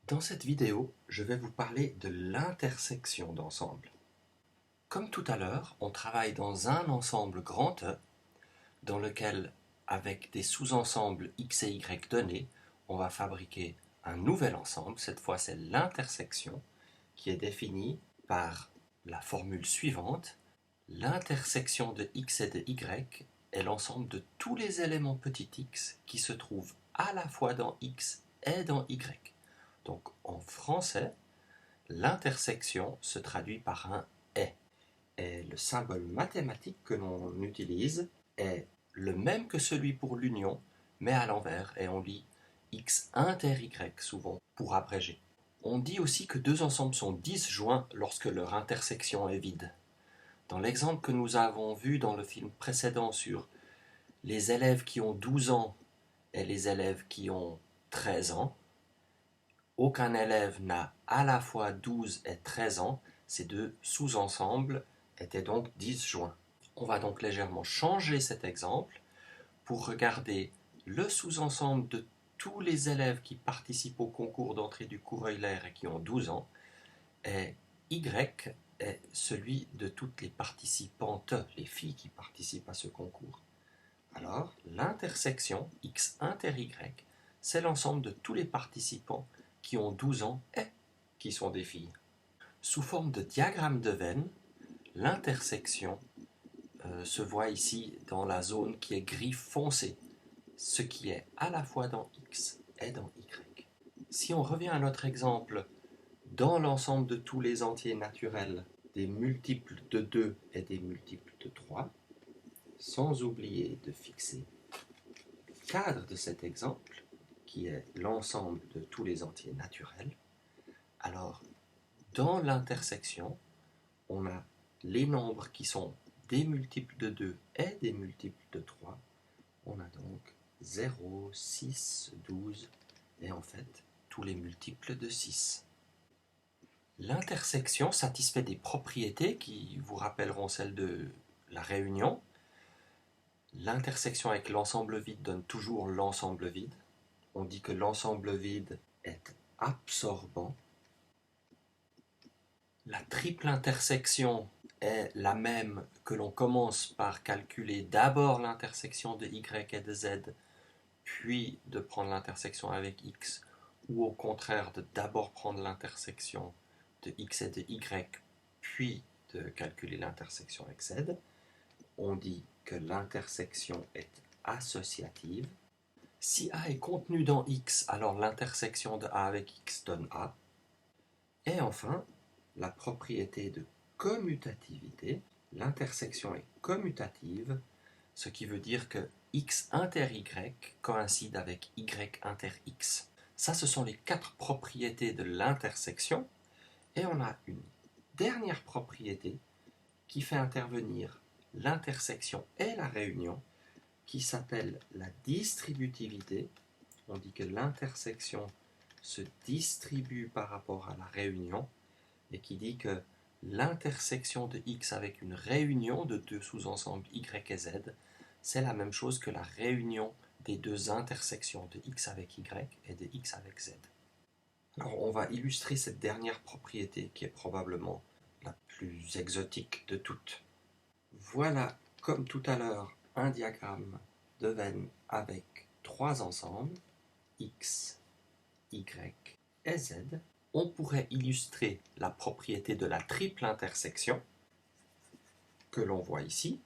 Dans cette vidéo, je vais vous parler de l'intersection d'ensembles. Comme tout à l'heure, on travaille dans un ensemble grand E, dans lequel, avec des sous-ensembles x et y donnés, on va fabriquer un nouvel ensemble. Cette fois, c'est l'intersection, qui est définie par la formule suivante. L'intersection de x et de y est l'ensemble de tous les éléments petits x qui se trouvent à la fois dans x et dans y. Donc en français, l'intersection se traduit par un est. Et le symbole mathématique que l'on utilise est le même que celui pour l'union, mais à l'envers, et on lit x inter y souvent pour abréger. On dit aussi que deux ensembles sont disjoints lorsque leur intersection est vide. Dans l'exemple que nous avons vu dans le film précédent sur les élèves qui ont 12 ans et les élèves qui ont 13 ans, aucun élève n'a à la fois 12 et 13 ans, ces deux sous-ensembles étaient donc disjoints. On va donc légèrement changer cet exemple pour regarder le sous-ensemble de tous les élèves qui participent au concours d'entrée du cours Euler et qui ont 12 ans, et Y est celui de toutes les participantes, les filles qui participent à ce concours. Alors, l'intersection x inter y, c'est l'ensemble de tous les participants qui ont 12 ans et qui sont des filles. Sous forme de diagramme de Venn, l'intersection se voit ici dans la zone qui est gris foncé, ce qui est à la fois dans x et dans y. Si on revient à notre exemple, dans l'ensemble de tous les entiers naturels, des multiples de 2 et des multiples de 3, sans oublier de fixer le cadre de cet exemple, qui est l'ensemble de tous les entiers naturels, alors dans l'intersection, on a les nombres qui sont des multiples de 2 et des multiples de 3. On a donc 0, 6, 12 et en fait tous les multiples de 6. L'intersection satisfait des propriétés qui vous rappelleront celles de la réunion. L'intersection avec l'ensemble vide donne toujours l'ensemble vide. On dit que l'ensemble vide est absorbant. La triple intersection est la même que l'on commence par calculer d'abord l'intersection de y et de z, puis de prendre l'intersection avec x, ou au contraire de d'abord prendre l'intersection de x et de y, puis de calculer l'intersection avec z. On dit que l'intersection est associative. Si A est contenu dans X, alors l'intersection de A avec X donne A. Et enfin, la propriété de commutativité, l'intersection est commutative, ce qui veut dire que X inter Y coïncide avec Y inter X. Ça, ce sont les 4 propriétés de l'intersection. Et on a une dernière propriété qui fait intervenir l'intersection et la réunion, qui s'appelle la distributivité. On dit que l'intersection se distribue par rapport à la réunion, et qui dit que l'intersection de x avec une réunion de deux sous-ensembles y et z, c'est la même chose que la réunion des deux intersections de x avec y et de x avec z. Alors on va illustrer cette dernière propriété qui est probablement la plus exotique de toutes. Voilà, comme tout à l'heure, un diagramme de Venn avec 3 ensembles, x, y et z. On pourrait illustrer la propriété de la triple intersection que l'on voit ici,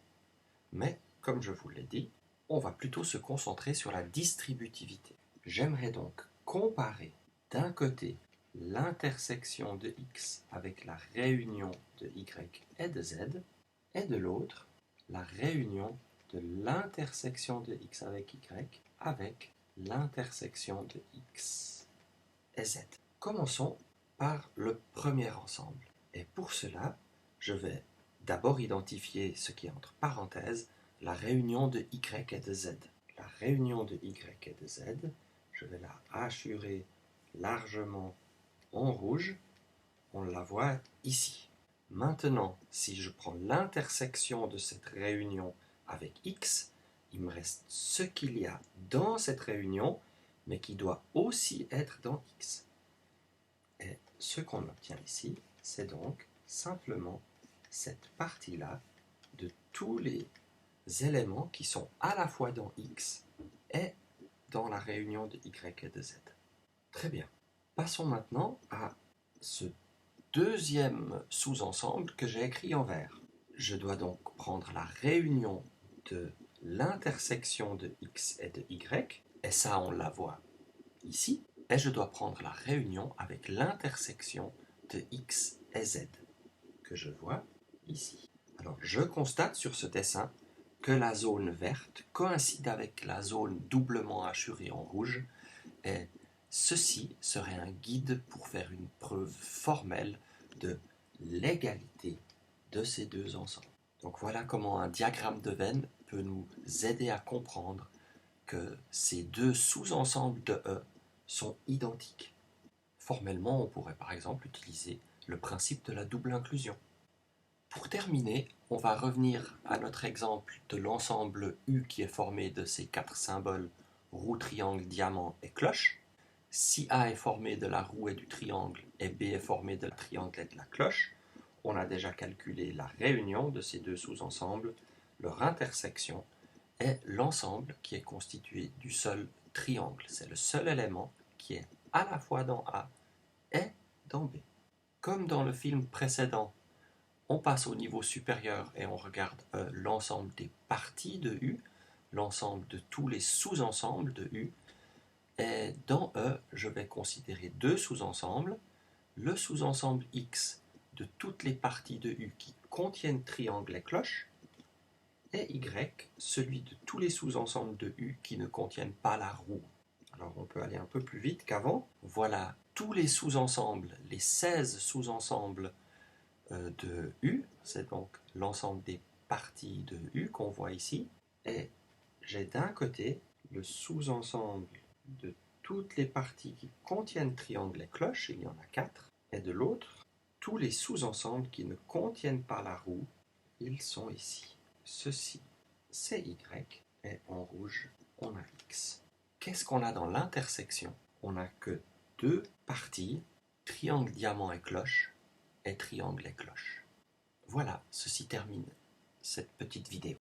mais comme je vous l'ai dit, on va plutôt se concentrer sur la distributivité. J'aimerais donc comparer d'un côté l'intersection de x avec la réunion de y et de z, et de l'autre la réunion de l'intersection de x avec y avec l'intersection de x et z. Commençons par le premier ensemble. Et pour cela, je vais d'abord identifier ce qui est entre parenthèses la réunion de y et de z. La réunion de y et de z, je vais la hachurer largement en rouge. On la voit ici. Maintenant, si je prends l'intersection de cette réunion avec x, il me reste ce qu'il y a dans cette réunion, mais qui doit aussi être dans x. ce qu'on obtient ici, c'est donc simplement cette partie-là de tous les éléments qui sont à la fois dans X et dans la réunion de Y et de Z. Très bien. Passons maintenant à ce deuxième sous-ensemble que j'ai écrit en vert. Je dois donc prendre la réunion de l'intersection de X et de Y, et ça on la voit ici, et je dois prendre la réunion avec l'intersection de X et Z, que je vois ici. Alors je constate sur ce dessin que la zone verte coïncide avec la zone doublement hachurée en rouge, et ceci serait un guide pour faire une preuve formelle de l'égalité de ces deux ensembles. Donc voilà comment un diagramme de Venn peut nous aider à comprendre que ces deux sous-ensembles de E sont identiques. Formellement, on pourrait par exemple utiliser le principe de la double inclusion. Pour terminer, on va revenir à notre exemple de l'ensemble U qui est formé de ces quatre symboles roue, triangle, diamant et cloche. Si A est formé de la roue et du triangle et B est formé de la triangle et de la cloche, on a déjà calculé la réunion de ces deux sous-ensembles, leur intersection et l'ensemble qui est constitué du seul triangle. C'est le seul élément qui est à la fois dans A et dans B. Comme dans le film précédent, on passe au niveau supérieur et on regarde l'ensemble des parties de U, l'ensemble de tous les sous-ensembles de U. Et dans E, je vais considérer deux sous-ensembles, le sous-ensemble X de toutes les parties de U qui contiennent triangle et cloche, et Y, celui de tous les sous-ensembles de U qui ne contiennent pas la roue. Alors on peut aller un peu plus vite qu'avant. Voilà tous les sous-ensembles, les 16 sous-ensembles de U, c'est donc l'ensemble des parties de U qu'on voit ici, et j'ai d'un côté le sous-ensemble de toutes les parties qui contiennent triangle et cloche, il y en a 4, et de l'autre, tous les sous-ensembles qui ne contiennent pas la roue, ils sont ici. Ceci, c'est Y, et en rouge, on a X. Qu'est-ce qu'on a dans l'intersection? On n'a que deux parties, triangle, diamant et cloche, et triangle et cloche. Voilà, ceci termine cette petite vidéo.